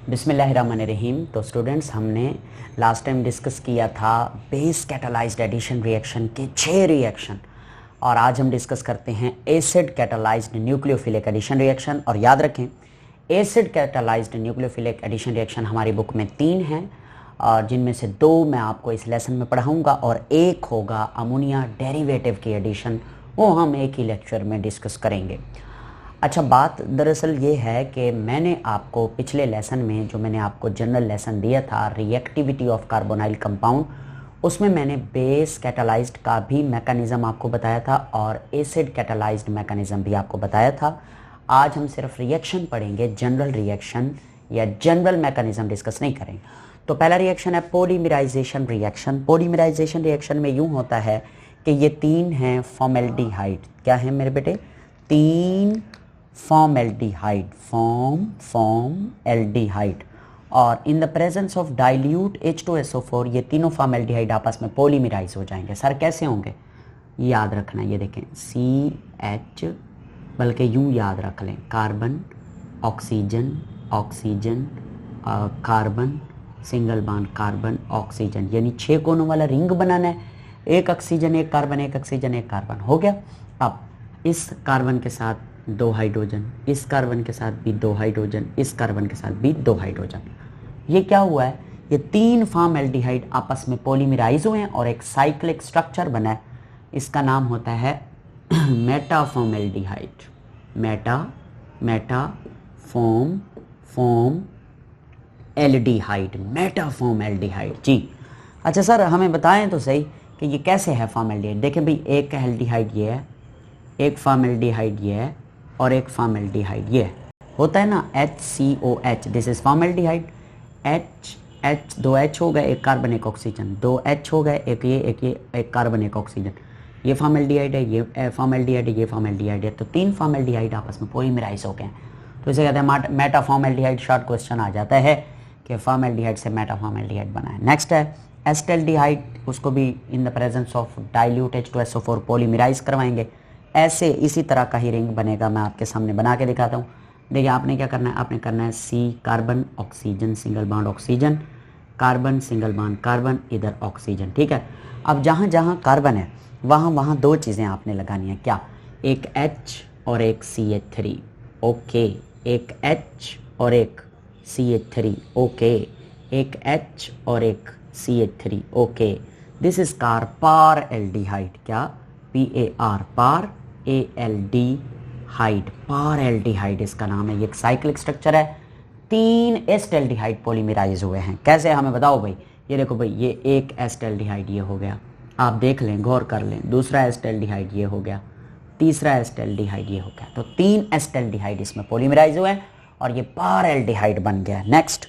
बिस्मिल्लाहिर्रहमानिर्रहीम। तो स्टूडेंट्स, हमने लास्ट टाइम डिस्कस किया था बेस कैटालाइज्ड एडिशन रिएक्शन के 6 रिएक्शन, और आज हम डिस्कस करते हैं acid catalysed nucleophilic addition reaction. और याद रखें, acid catalysed nucleophilic addition reaction हमारी बुक में 3 हैं, और जिनमें से 2 मैं आपको इस लेसन में पढ़ाऊंगा और एक होगा अमोनिया डेरिवेटिव की एडिशन, वो हम एक ही लेक्चर में डिस्कस करेंगे। अच्छा, बात दरअसल ये है कि मैंने आपको पिछले लेसन में जो मैंने आपको जनरल लेसन दिया था रिएक्टिविटी ऑफ कार्बोनाइल कंपाउंड, उसमें मैंने बेस कैटालाइज्ड का भी मैकेनिज़्म आपको बताया था और एसिड कैटालाइज्ड मैकेनिज़्म भी आपको बताया था। आज हम सिर्फ रिएक्शन पढ़ेंगे, जनरल रिएक्शन या जनरल मैकेनिज़्म डिस्कस नहीं करेंगे। तो पहला रिएक्शन है पॉलीमराइजेशन रिएक्शन। पॉलीमराइजेशन रिएक्शन में यूँ होता है कि ये 3 हैं फॉर्मेल्डिहाइड। क्या है मेरे बेटे? 3 फॉर्मेल्डिहाइड, फॉर्मेल्डिहाइड, और इन the presence of dilute H2SO4 ये तीनों फॉर्मेल्डिहाइड आपस में पॉलीमराइज हो जाएंगे। सर कैसे होंगे? याद रखना, ये देखें CH, बल्कि यूं याद रख लें, carbon oxygen oxygen carbon, single bond carbon oxygen, यानी 6 कोनों वाला रिंग बनाना है। एक ऑक्सीजन एक कार्बन, एक ऑक्सीजन एक कार्बन, हो गया। अब इस कार्बन के साथ 2 हाइड्रोजन, इस कार्बन के साथ भी 2 हाइड्रोजन, इस कार्बन के साथ भी 2 हाइड्रोजन। ये क्या हुआ है? ये 3 फॉर्मेल्डिहाइड आपस में पॉलीमराइज हुए हैं और एक साइक्लिक स्ट्रक्चर बना है। इसका नाम होता है मेटाफॉर्मेल्डिहाइड। मेटाफॉर्मेल्डिहाइड, मेटाफॉर्मेल्डिहाइड जी। अच्छा सर, हमें बताएं तो सही कि ये कैसे है फॉर्मेल्डिहाइड। देखें भाई, एक एल्डिहाइड ये है, एक फॉर्मेल्डिहाइड ये है, और एक फॉर्मेल्डिहाइड ये है। होता है ना HCOH, this is formaldehyde. H 2 H हो गए, एक कार्बन एक ऑक्सीजन, 2 H हो गए, एक ये एक कार्बन एक ऑक्सीजन। ये फॉर्मेल्डिहाइड है, ये फॉर्मेल्डिहाइड है, ये फॉर्मेल्डिहाइड है। तो 3 फॉर्मेल्डिहाइड आपस में पॉलीमराइज हो गए हैं, तो इसे कहते हैं मेटाफॉर्मेल्डिहाइड। शॉर्ट क्वेश्चन आ जाता है कि फॉर्मेल्डिहाइड से मेटाफॉर्मेल्डिहाइड बना है। नेक्स्ट है एस्टेल्डिहाइड, उसको भी in the presence of dilute H2SO4 polymerise करवाएंगे। ऐसे इसी तरह का ही रिंग बनेगा, मैं आपके सामने बना के दिखाता हूँ। देखिए, आपने क्या करना है, आपने करना है C carbon oxygen single bond oxygen, carbon single bond carbon, इधर ऑक्सीजन, ठीक है। अब जहाँ जहाँ कार्बन है वहाँ 2 चीज़ें आपने लगानी है। क्या? एक H और एक CH3, ओके। एक H और एक CH3, ओके। एक H और एक CH3, okay. This is paraldehyde. क्या? PAR, paraldehyde, paraldehyde इसका नाम है। ये एक साइक्लिक स्ट्रक्चर है। 3 एस्टेल्डिहाइड पॉलीमराइज हुए हैं। कैसे? हमें बताओ भाई। ये देखो भाई, ये एक एस्टेल्डिहाइड ये हो गया, आप देख लें, गौर कर लें। दूसरा एस्टेल्डिहाइड ये हो गया, तीसरा एस्टेल्डिहाइड ये हो गया। तो 3 एस्टेल्डिहाइड इसमें पॉलीमराइज हुए हैं और ये पार एल्डिहाइड बन गया। नेक्स्ट,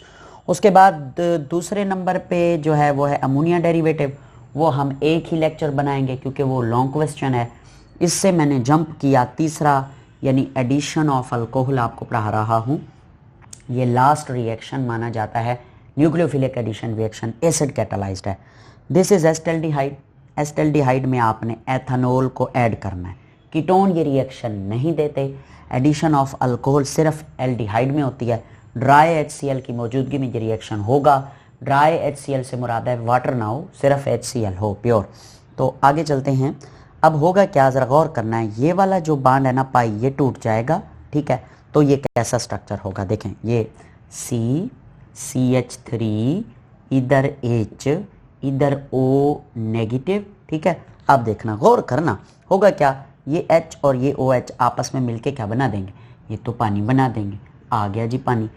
उसके बाद दूसरे नंबर पे जो है वो है अमोनिया डेरिवेटिव। वो हम एक ही लेक्चर बनाएंगे क्योंकि वो लॉन्ग क्वेश्चन है। इससे मैंने जंप किया तीसरा, यानी एडिशन ऑफ अल्कोहल आपको पढ़ा रहा हूँ। ये लास्ट रिएक्शन माना जाता है nucleophilic addition reaction, acid catalysed है। This is acetaldehyde. एस्टेल्डिहाइड में आपने एथेनॉल को ऐड करना है। कीटोन ये रिएक्शन नहीं देते। एडिशन ऑफ अल्कोहल सिर्फ एल्डिहाइड में होती है। ड्राई HCl की मौजूदगी में ये रिएक्शन होगा। ड्राई HCl से मुराद है वाटर ना हो, सिर्फ HCl हो, प्योर। तो आगे चलते हैं। अब होगा क्या, ज़रा गौर करना है। ये वाला जो बांड है ना पाई, ये टूट जाएगा, ठीक है। तो ये कैसा स्ट्रक्चर होगा? देखें, ये CH3, इधर H, इधर O नेगेटिव, ठीक है। अब देखना, गौर करना, होगा क्या, ये H और ये OH आपस में मिलके क्या बना देंगे? ये तो पानी बना देंगे। आ गया जी पानी।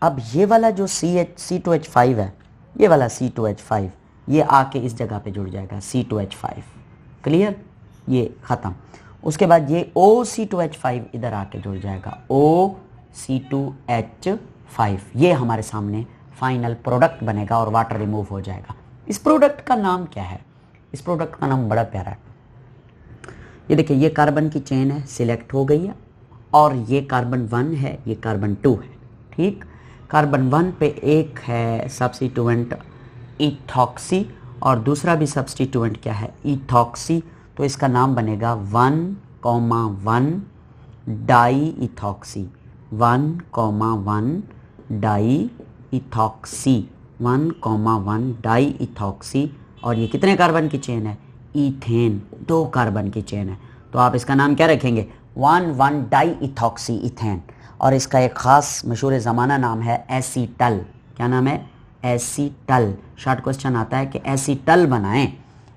अब ये वाला जो C2H5 है, ये वाला C2H5 ये आके इस जगह पे जुड़ जाएगा, C2H5, क्लियर, ये ख़त्म। उसके बाद ये OC2H5 इधर आके जुड़ जाएगा, OC2H5। ये हमारे सामने फाइनल प्रोडक्ट बनेगा और वाटर रिमूव हो जाएगा। इस प्रोडक्ट का नाम क्या है? इस प्रोडक्ट का नाम बड़ा प्यारा है। ये देखिए, ये कार्बन की चेन है, सिलेक्ट हो गई है, और ये कार्बन 1 है, ये कार्बन 2 है, ठीक। कार्बन 1 पे एक है सब्स्टिट्यूएंट इथॉक्सी, और दूसरा भी सब्स्टिट्यूएंट क्या है? इथॉक्सी। तो इसका नाम बनेगा 1,1 diethoxy, 1,1 diethoxy, 1,1 diethoxy, और ये कितने कार्बन की चेन है? इथेन, 2 कार्बन की चेन है। तो आप इसका नाम क्या रखेंगे? 1,1 डाई इथॉक्सी इथेन। और इसका एक ख़ास मशहूर ज़माना नाम है एसीटल। क्या नाम है? एसीटल। शॉर्ट क्वेश्चन आता है कि एसीटल बनाएं,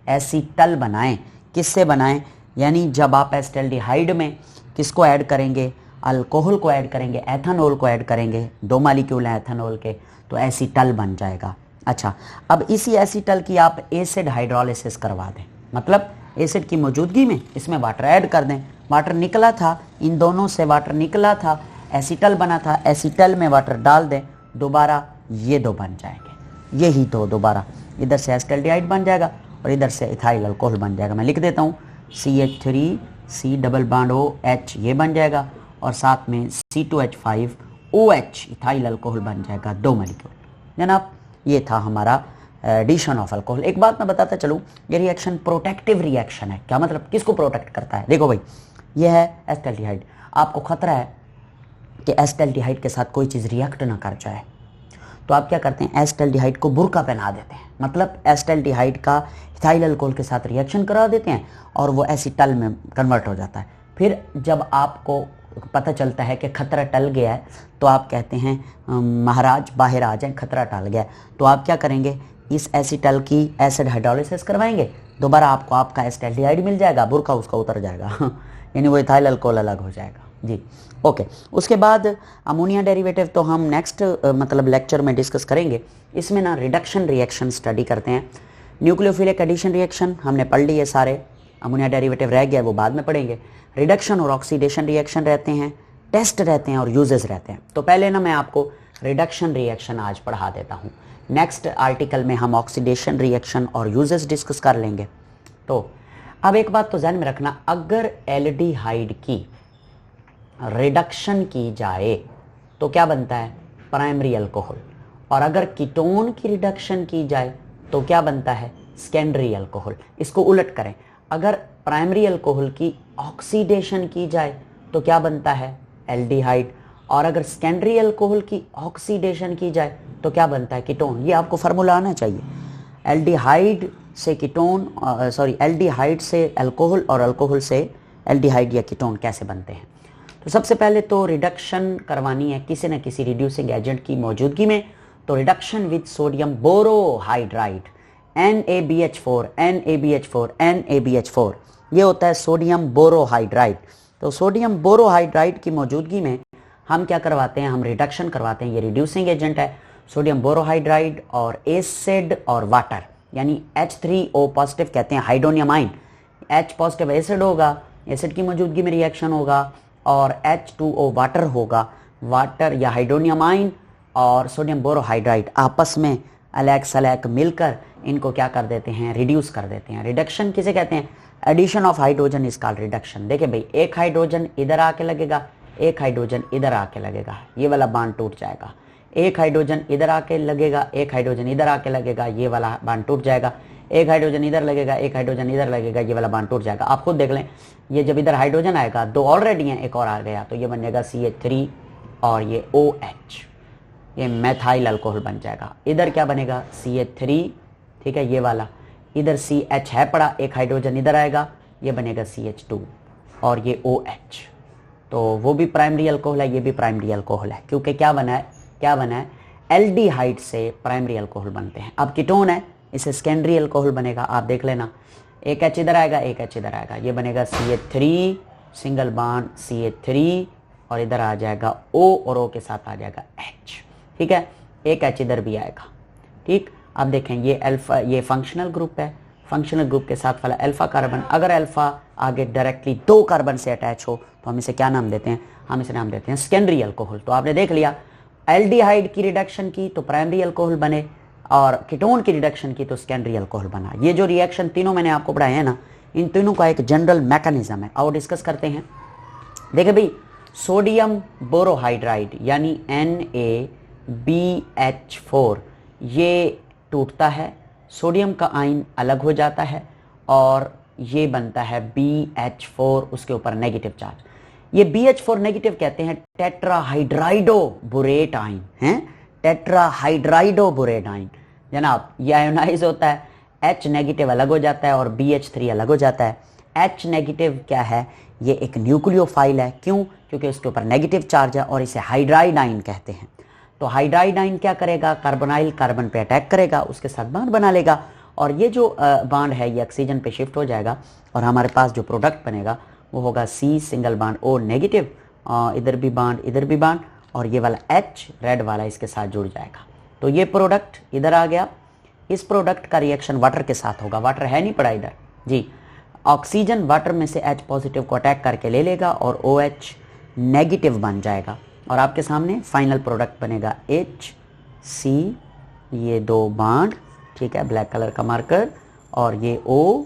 एसीटल बनाएं, किससे बनाएं? यानी जब आप एसिटाल्डिहाइड में किसको ऐड करेंगे? अल्कोहल को ऐड करेंगे, एथेनॉल को ऐड करेंगे, 2 मॉलिक्यूल हैं एथेनॉल के, तो एसीटल बन जाएगा। अच्छा, अब इसी एसीटल की आप एसिड हाइड्रोलिसिस करवा दें, मतलब एसिड की मौजूदगी में इसमें वाटर ऐड कर दें। वाटर निकला था, इन दोनों से वाटर निकला था, एसीटल बना था, एसीटल में वाटर डाल दें, दोबारा ये 2 बन जाएंगे, यही 2 दोबारा, इधर से एसिटाल्डिहाइड बन जाएगा और इधर से इथाइल अल्कोहल बन जाएगा। मैं लिख देता हूँ, CH3 C double bond OH ये बन जाएगा, और साथ में C2H5OH इथाइल अल्कोहल बन जाएगा, 2 मॉलिक्यूल। जनाब, ये था हमारा एडिशन ऑफ अल्कोहल। एक बात मैं बताता चलूँ, ये रिएक्शन प्रोटेक्टिव रिएक्शन है। क्या मतलब? किसको प्रोटेक्ट करता है? देखो भाई, ये है एसिटाल्डिहाइड, आपको खतरा है कि एसिटाल्डिहाइड के साथ कोई चीज़ रिएक्ट ना कर जाए, तो आप क्या करते हैं? एसिटाल्डिहाइड को बुर्का पहना देते हैं, मतलब एसिटाल्डिहाइड का इथाइल अल्कोहल के साथ रिएक्शन करा देते हैं और वो एसीटल में कन्वर्ट हो जाता है। फिर जब आपको पता चलता है कि खतरा टल गया है, तो आप कहते हैं महाराज बाहर आ जाएं, खतरा टल गया। तो आप क्या करेंगे? इस एसीटल की एसिड हाइड्रोलिसिस करवाएंगे, दोबारा आपको आपका एसिटाल्डिहाइड मिल जाएगा, बुर्का उसका उतर जाएगा यानी वो इथाइल अल्कोहल अलग हो जाएगा जी। ओके, उसके बाद अमोनिया डेरिवेटिव तो हम नेक्स्ट मतलब लेक्चर में डिस्कस करेंगे। इसमें ना रिडक्शन रिएक्शन स्टडी करते हैं। न्यूक्लियोफिलिक एडिशन रिएक्शन हमने पढ़ लिए सारे, अमोनिया डेरिवेटिव रह गया वो बाद में पढ़ेंगे। रिडक्शन और ऑक्सीडेशन रिएक्शन रहते हैं, टेस्ट रहते हैं और यूजेस रहते हैं। तो पहले ना मैं आपको रिडक्शन रिएक्शन आज पढ़ा देता हूँ, नेक्स्ट आर्टिकल में हम ऑक्सीडेशन रिएक्शन और यूजेस डिस्कस कर लेंगे। तो अब एक बात तो ध्यान में रखना, अगर एल्डिहाइड की रिडक्शन की जाए तो क्या बनता है? Primary alcohol. और अगर कीटोन की रिडक्शन की जाए तो क्या बनता है? Secondary alcohol. इसको उलट करें, अगर प्राइमरी अल्कोहल की ऑक्सीडेशन की जाए तो क्या बनता है? एल्डिहाइड। और अगर सेकेंडरी अल्कोहल की ऑक्सीडेशन की जाए तो क्या बनता है? कीटोन। ये आपको फार्मूला आना चाहिए, एल्डिहाइड से कीटोन, एल्डिहाइड से अल्कोहल और अल्कोहल से एल्डिहाइड या कीटोन कैसे बनते हैं। तो सबसे पहले तो रिडक्शन करवानी है किसी न किसी रिड्यूसिंग एजेंट की मौजूदगी में, तो reduction with sodium borohydride NaBH4 NaBH4 NaBH4 ये होता है सोडियम बोरोहाइड्राइड। तो सोडियम बोरोहाइड्राइड की मौजूदगी में हम क्या करवाते हैं? हम रिडक्शन करवाते हैं। ये रिड्यूसिंग एजेंट है, सोडियम बोरोहाइड्राइड और एसिड और वाटर, यानी H3O पॉजिटिव कहते हैं hydronium ion. H positive acid होगा, एसिड की मौजूदगी में रिएक्शन होगा, और H2O वाटर होगा, वाटर या हाइड्रोनियम आयन और सोडियम बोरोहाइड्राइड आपस में अलग सलैक मिलकर इनको क्या कर देते हैं? रिड्यूस कर देते हैं। रिडक्शन किसे कहते हैं? Addition of hydrogen is called reduction. देखिए भाई, एक हाइड्रोजन इधर आके लगेगा, एक हाइड्रोजन इधर आके लगेगा, ये वाला बांड टूट जाएगा। एक हाइड्रोजन इधर आके लगेगा, एक हाइड्रोजन इधर आके लगेगा, ये वाला बांड टूट जाएगा। एक हाइड्रोजन इधर लगेगा, एक हाइड्रोजन इधर लगेगा, ये वाला बांड टूट जाएगा। आप खुद देख लें, ये जब इधर हाइड्रोजन आएगा, 2 ऑलरेडी हैं, एक और आ गया, तो ये बन जाएगा CH3 और ये OH, ये मेथाइल अल्कोहल बन जाएगा। इधर क्या बनेगा? CH3, ठीक है, ये वाला, इधर CH है पड़ा, एक हाइड्रोजन इधर आएगा, ये बनेगा CH2 और ये OH। तो वो भी प्राइमरी अल्कोहल है, ये भी प्राइमरी अल्कोहल है, क्योंकि क्या बना है? एल्डिहाइड से प्राइमरी अल्कोहल बनते हैं। अब कीटोन है, इसे सेकेंडरी अल्कोहल बनेगा। आप देख लेना, एक H इधर आएगा, एक H इधर आएगा, ये बनेगा CH3 सिंगल बॉन्ड CH3 और इधर आ जाएगा O और O के साथ आ जाएगा H, ठीक है, एक H इधर भी आएगा, ठीक। अब देखें, ये अल्फा, ये फंक्शनल ग्रुप है, फंक्शनल ग्रुप के साथ वाला अल्फा कार्बन, अगर अल्फा आगे डायरेक्टली 2 कार्बन से अटैच हो तो हम इसे क्या नाम देते हैं? हम इसे नाम देते हैं सेकेंडरी अल्कोहल। तो आपने देख लिया, एल्डिहाइड की रिडक्शन की तो प्राइमरी अल्कोहल बने, और कीटोन की रिडक्शन की तो सेकेंडरी अल्कोहल बना। ये जो रिएक्शन तीनों मैंने आपको पढ़ाए हैं ना, इन तीनों का एक जनरल मैकेनिज्म है, और डिस्कस करते हैं। देखिए भाई, सोडियम बोरोहाइड्राइड यानी NaBH4 ये टूटता है, सोडियम का आयन अलग हो जाता है और ये बनता है BH4, उसके ऊपर नेगेटिव चार्ज। ये BH4 नेगेटिव कहते हैं टेट्राहाइड्राइडोबुरेटाइन हैं, टेट्राहाइड्राइडोबुरेटाइन जनाब। ये आयोनाइज होता है, H नेगेटिव अलग हो जाता है और BH3 अलग हो जाता है। H नेगेटिव क्या है, ये एक न्यूक्लियोफाइल है। क्यों? क्योंकि उसके ऊपर नेगेटिव चार्ज है और इसे हाइड्राइडाइन कहते हैं। तो हाइड्राइडाइन क्या करेगा, कार्बोनाइल कार्बन पे अटैक करेगा, उसके साथ बॉन्ड बना लेगा और ये जो बॉन्ड है ये ऑक्सीजन पे शिफ्ट हो जाएगा और हमारे पास जो प्रोडक्ट बनेगा वो होगा C single bond O negative, इधर भी बॉन्ड इधर भी बॉन्ड और ये वाला H रेड वाला इसके साथ जुड़ जाएगा। तो ये प्रोडक्ट इधर आ गया। इस प्रोडक्ट का रिएक्शन वाटर के साथ होगा, वाटर है नहीं पड़ा इधर जी। ऑक्सीजन वाटर में से H पॉजिटिव को अटैक करके ले लेगा और OH नेगेटिव बन जाएगा और आपके सामने फाइनल प्रोडक्ट बनेगा HC, ये 2 बॉन्ड, ठीक है, ब्लैक कलर का मार्कर, और ये O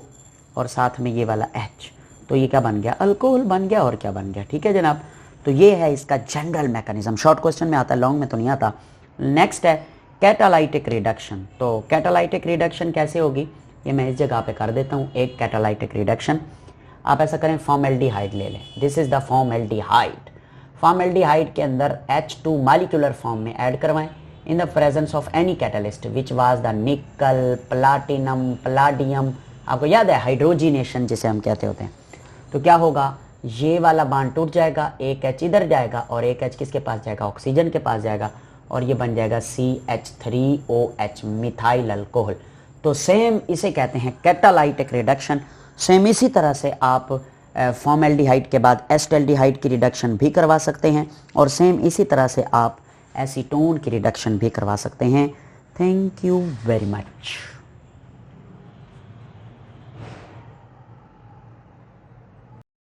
और साथ में ये वाला H। तो ये क्या बन गया, अल्कोहल बन गया और क्या बन गया, ठीक है जनाब। तो ये है इसका जनरल मैकेनिज्म। शॉर्ट क्वेश्चन में आता है, लॉन्ग में तो नहीं आता। नेक्स्ट है कैटालाइटिक रिडक्शन। तो कैटालाइटिक रिडक्शन कैसे होगी ये मैं इस जगह पे कर देता हूँ। एक कैटालाइटिक रिडक्शन, आप ऐसा करें फॉर्मेल्डिहाइड ले लें। This is the formaldehyde. Formaldehyde के अंदर H2 मॉलिक्यूलर फॉर्म में ऐड करवाएं इन the presence of any catalyst which was the निकल, प्लाटिनम, पलाडियम। आपको याद है हाइड्रोजिनेशन जिसे हम कहते होते हैं। तो क्या होगा, ये वाला बॉन्ड टूट जाएगा, एक H इधर जाएगा और एक H किसके पास जाएगा, ऑक्सीजन के पास जाएगा और ये बन जाएगा CH3OH मिथाइल अल्कोहल। तो सेम इसे कहते हैं कैटालाइटिक रिडक्शन। सेम इसी तरह से आप फॉर्मेल्डिहाइड के बाद एसिटाल्डिहाइड की रिडक्शन भी करवा सकते हैं और सेम इसी तरह से आप एसीटोन की रिडक्शन भी करवा सकते हैं। Thank you very much.